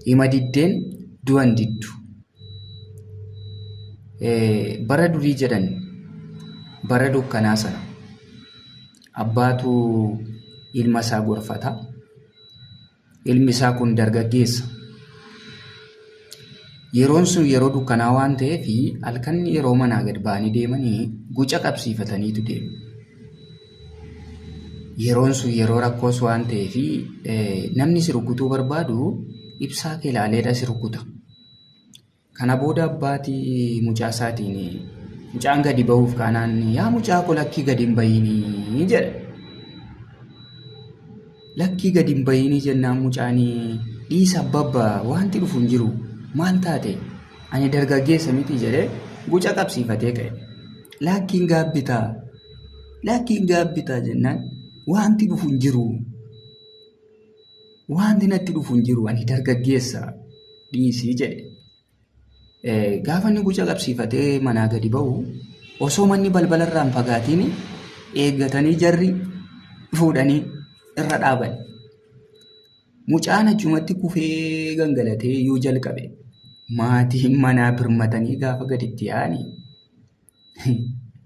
Hima diddeen du'an diddu. Bara durii jedhan bara dukkanaa sana abbaatu ilma isaa gorfata. Ilmi isaa kun dargaggeessa. Yeroon sun yeroo dukkanaa waan ta'eef halkan yeroo manaa gad ba'anii deemanii guca qabsiifataniitu deemu. Yeroon sun yeroo rakkoos waan ta'eef namni si rukutuu barbaadu ibsaa kee ilaaleedha si rukuta. Kana booda abbaati mucaa isaatiin mucaan gadi ba'uuf kaanaan yaa mucaa koo lakkii gadi hin bahinii jedhe. Lakkii gadi hin bahinii jennaan mucaan dhiisa abbaa wanti dhufu hin jiru maal taate ani dargaggeessa miti jedhee guca qabsiifatee ka'e. Lakkiin gaabbitaa jennaan wanti dhufu hin jiru. Wanti natti dhufu hin jiru ani dargaggeessa dhiisii jedhe. Gaafa inni guca qabsiifatee manaa gadi ba'u osoo manni balbalarraa hin fagaatiin eeggatanii jarri fuudhanii irra dhaaban. Mucaan achumatti kufee gangalatee iyyuu jalqabe. Maatiin manaa birmatanii gaafa gaditti yaa'anii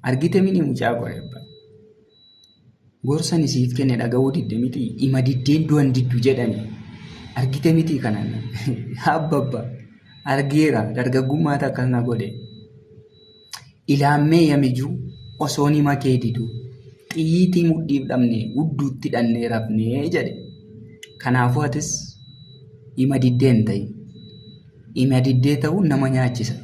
argite mini mucaa qoreebba. Gorsan isiif kenne dhaga'uu didde miti hima diddeen du'an diddu jedhani. Argite miti kanaan abbabba argeera dargaggummaa takka na godhe. Ilaammee yamijuu osoo hima kee didu xiyyiitii mudhiif dhabne hudduutti dhannee rafnee jedhe. Kanaafuu atis hima diddeen ta'i. Hima diddee ta'uun nama nyaachisa.